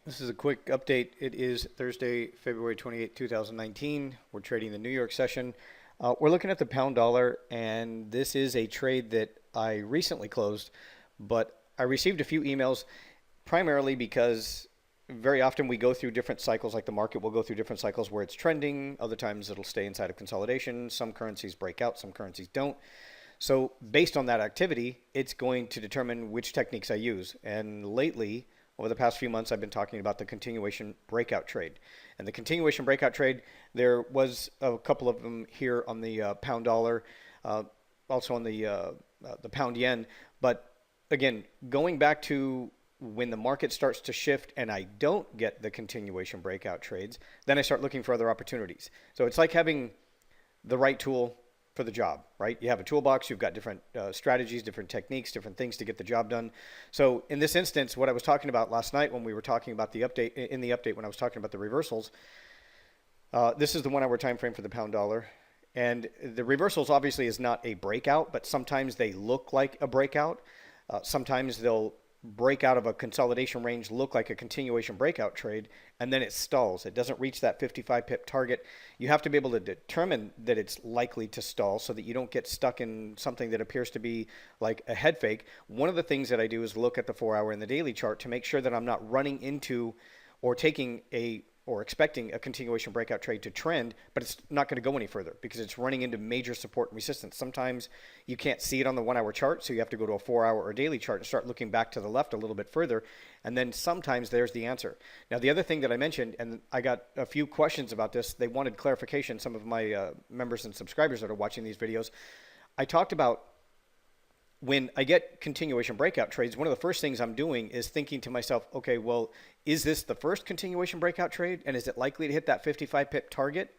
This is a quick update. It is Thursday, February 28, 2019. We're trading the New York session. We're looking at the pound dollar, and this is a trade that I recently closed, but I received a few emails primarily because very often we go through different cycles, like the market will go through different cycles where it's trending. Other times it'll stay inside of consolidation. Some currencies break out, some currencies don't. So based on that activity, it's going to determine which techniques I use. And lately, over the past few months, I've been talking about the continuation breakout trade. And the continuation breakout trade, there was a couple of them here on the pound dollar, uh, also on the pound yen. But again, going back to when the market starts to shift and I don't get the continuation breakout trades, then I start looking for other opportunities. So it's like having the right tool for the job, right? You have a toolbox, you've got different strategies, different techniques, different things to get the job done. So in this instance, what I was talking about last night when we were talking about the update, in the update when I was talking about the reversals, this is the 1 hour time frame for the pound dollar. And the reversals obviously is not a breakout, but sometimes they look like a breakout. Sometimes they'll break out of a consolidation range, look like a continuation breakout trade, and then it stalls. It doesn't reach that 55 pip target. You have to be able to determine that it's likely to stall so that you don't get stuck in something that appears to be like a head fake. One of the things that I do is look at the 4 hour and the daily chart to make sure that I'm not running into or taking a or expecting a continuation breakout trade to trend, but it's not going to go any further because it's running into major support and resistance. Sometimes you can't see it on the 1 hour chart, so you have to go to a 4 hour or daily chart and start looking back to the left a little bit further, and then sometimes there's the answer. Now, the other thing that I mentioned, and I got a few questions about this, they wanted clarification, some of my members and subscribers that are watching these videos. I talked about when I get continuation breakout trades, one of the first things I'm doing is thinking to myself, okay, well, is this the first continuation breakout trade? And is it likely to hit that 55 pip target?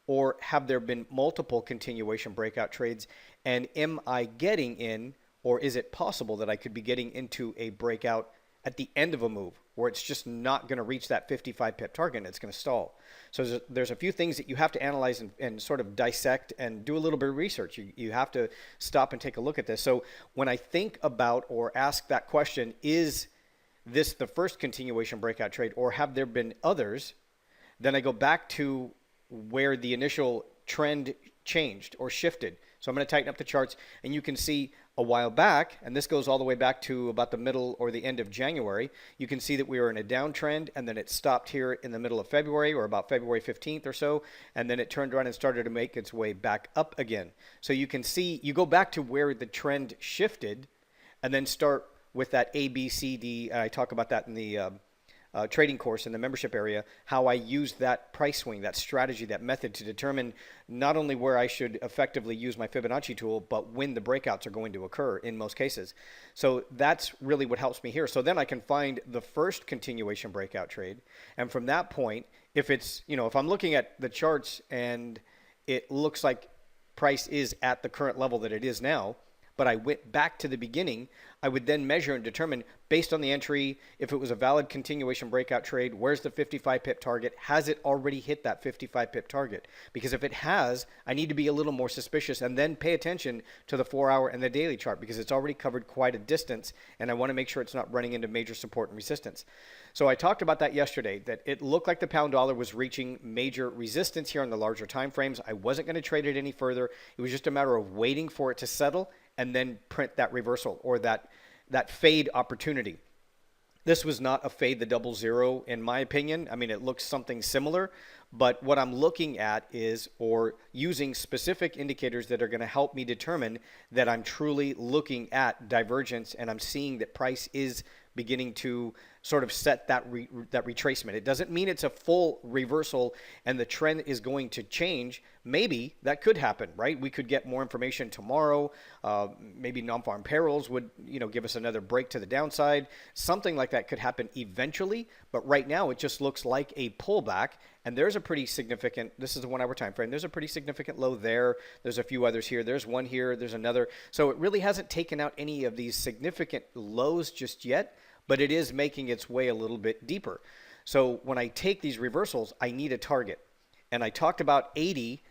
Or have there been multiple continuation breakout trades? And am I getting in, or is it possible that I could be getting into a breakout at the end of a move where it's just not going to reach that 55 pip target and it's going to stall? So there's a few things that you have to analyze and sort of dissect and do a little bit of research. You have to stop and take a look at this. So when I think about or ask that question, is this the first continuation breakout trade or have there been others? Then I go back to where the initial trend changed or shifted. So I'm going to tighten up the charts, and you can see a while back, and this goes all the way back to about the middle or the end of January, you can see that we were in a downtrend, and then it stopped here in the middle of February or about February 15th or so, and then it turned around and started to make its way back up again. So you can see, you go back to where the trend shifted, and then start with that A, B, C, D. I talk about that in the trading course in the membership area, how I use that price swing, that strategy, that method to determine not only where I should effectively use my Fibonacci tool, but when the breakouts are going to occur in most cases. So that's really what helps me here. So then I can find the first continuation breakout trade. And from that point, if it's, if I'm looking at the charts and it looks like price is at the current level that it is now, but I went back to the beginning, I would then measure and determine based on the entry, if it was a valid continuation breakout trade, where's the 55 pip target? Has it already hit that 55 pip target? Because if it has, I need to be a little more suspicious and then pay attention to the 4 hour and the daily chart because it's already covered quite a distance and I want to make sure it's not running into major support and resistance. So I talked about that yesterday, that it looked like the pound dollar was reaching major resistance here on the larger time frames. I wasn't going to trade it any further. It was just a matter of waiting for it to settle and then print that reversal or that fade opportunity. This was not a fade the double zero in my opinion. I mean, it looks something similar, but what I'm looking at is, or using specific indicators that are going to help me determine that I'm truly looking at divergence and I'm seeing that price is beginning to sort of set that retracement. It doesn't mean it's a full reversal and the trend is going to change. Maybe that could happen, right? We could get more information tomorrow. Maybe non-farm payrolls would, give us another break to the downside. Something like that could happen eventually, but right now it just looks like a pullback. And there's a pretty significant, this is the 1 hour time frame, there's a pretty significant low there. There's a few others here. There's one here. There's another. So it really hasn't taken out any of these significant lows just yet, but it is making its way a little bit deeper. So when I take these reversals, I need a target. And I talked about 80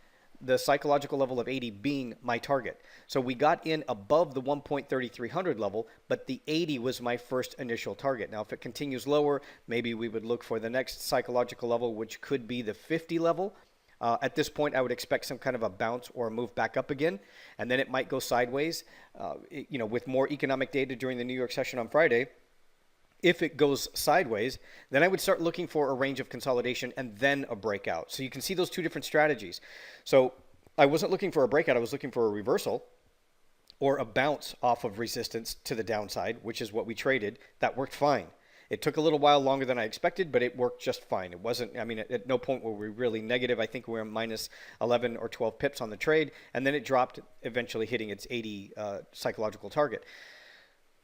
the psychological level of 80 being my target. So we got in above the 1.3300 level, but the 80 was my first initial target. Now, if it continues lower, maybe we would look for the next psychological level, which could be the 50 level. At this point, I would expect some kind of a bounce or a move back up again, and then it might go sideways. With more economic data during the New York session on Friday, if it goes sideways, then I would start looking for a range of consolidation and then a breakout. So you can see those two different strategies. So I wasn't looking for a breakout. I was looking for a reversal or a bounce off of resistance to the downside, which is what we traded. That worked fine. It took a little while longer than I expected, but it worked just fine. It wasn't, at no point were we really negative. I think we were minus 11 or 12 pips on the trade, and then it dropped, eventually hitting its 80 psychological target.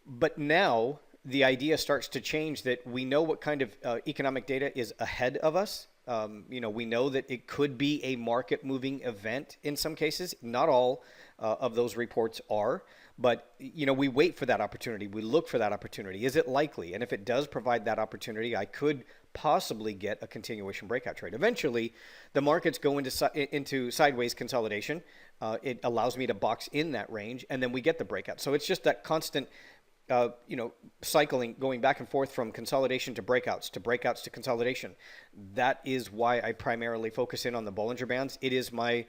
But now the idea starts to change that we know what kind of economic data is ahead of us. We know that it could be a market moving event in some cases. Not all of those reports are. But, we wait for that opportunity. We look for that opportunity. Is it likely? And if it does provide that opportunity, I could possibly get a continuation breakout trade. Eventually, the markets go into sideways consolidation. It allows me to box in that range, and then we get the breakout. So it's just that constant, cycling, going back and forth from consolidation to breakouts to consolidation. That is why I primarily focus in on the Bollinger Bands. It is my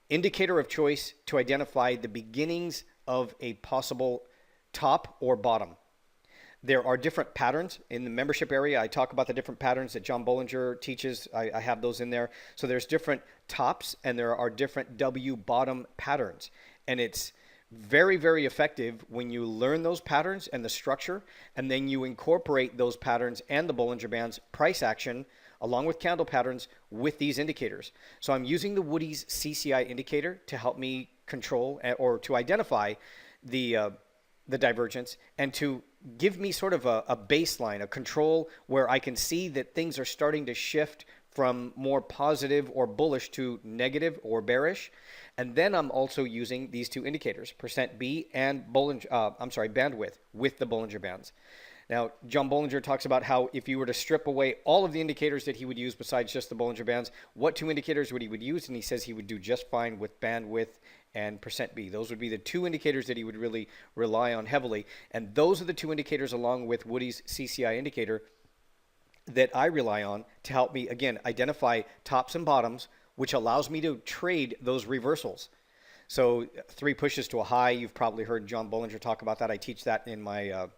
indicator of choice to identify the beginnings of a possible top or bottom. There are different patterns in the membership area. I talk about the different patterns that John Bollinger teaches. I have those in there. So there's different tops and there are different W bottom patterns. And it's very, very effective when you learn those patterns and the structure, and then you incorporate those patterns and the Bollinger Bands price action along with candle patterns with these indicators. So I'm using the Woody's CCI indicator to help me control or to identify the divergence and to give me sort of a baseline, a control where I can see that things are starting to shift from more positive or bullish to negative or bearish. And then I'm also using these two indicators, percent B and bandwidth with the Bollinger Bands. Now, John Bollinger talks about how if you were to strip away all of the indicators that he would use besides just the Bollinger Bands, what two indicators would he use? And he says he would do just fine with bandwidth and percent B. Those would be the two indicators that he would really rely on heavily. And those are the two indicators along with Woody's CCI indicator that I rely on to help me, again, identify tops and bottoms, which allows me to trade those reversals. So 3 pushes to a high, you've probably heard John Bollinger talk about that. I teach that in my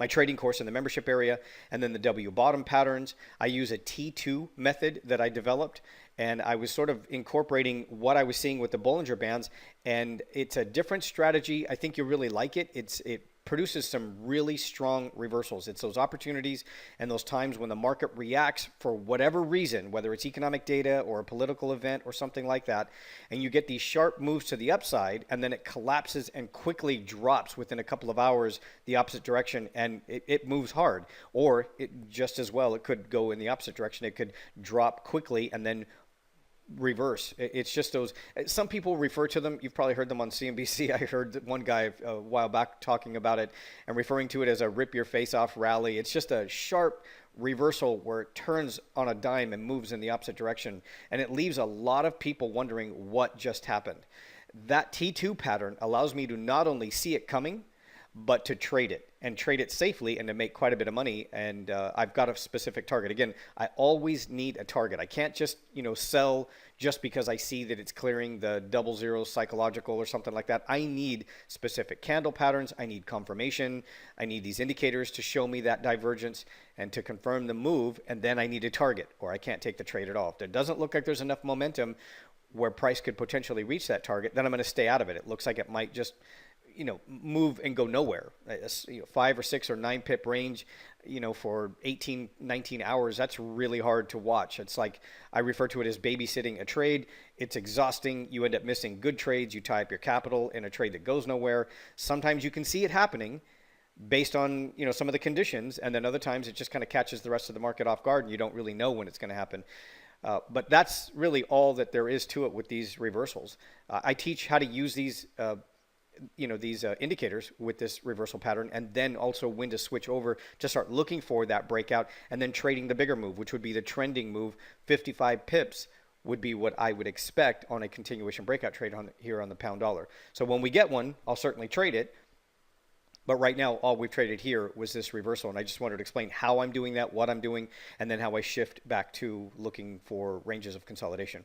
trading course in the membership area. And then the W bottom patterns. I use a T2 method that I developed, and I was sort of incorporating what I was seeing with the Bollinger Bands, and it's a different strategy. I think you'll really like it. It produces some really strong reversals. It's those opportunities and those times when the market reacts for whatever reason, whether it's economic data or a political event or something like that, and you get these sharp moves to the upside, and then it collapses and quickly drops within a couple of hours the opposite direction, and it moves hard. Or it just as well, it could go in the opposite direction. It could drop quickly and then reverse. It's just those, some people refer to them, you've probably heard them on CNBC. I heard one guy a while back talking about it and referring to it as a rip your face off rally. It's just a sharp reversal where it turns on a dime and moves in the opposite direction, and it leaves a lot of people wondering what just happened. That T2 pattern allows me to not only see it coming, but to trade it and trade it safely and to make quite a bit of money. And I've got a specific target. Again, I always need a target. I can't just, sell just because I see that it's clearing the 00 psychological or something like that. I need specific candle patterns. I need confirmation. I need these indicators to show me that divergence and to confirm the move. And then I need a target, or I can't take the trade at all. If it doesn't look like there's enough momentum where price could potentially reach that target, then I'm going to stay out of it. It looks like it might just move and go nowhere. 5 or 6 or 9 pip range, for 18, 19 hours, that's really hard to watch. It's like, I refer to it as babysitting a trade. It's exhausting. You end up missing good trades. You tie up your capital in a trade that goes nowhere. Sometimes you can see it happening based on, some of the conditions. And then other times it just kind of catches the rest of the market off guard and you don't really know when it's going to happen. But that's really all that there is to it with these reversals. I teach how to use these these indicators with this reversal pattern, and then also when to switch over to start looking for that breakout and then trading the bigger move, which would be the trending move, 55 pips would be what I would expect on a continuation breakout trade here on the pound dollar. So when we get one, I'll certainly trade it. But right now, all we've traded here was this reversal, and I just wanted to explain how I'm doing that, what I'm doing, and then how I shift back to looking for ranges of consolidation.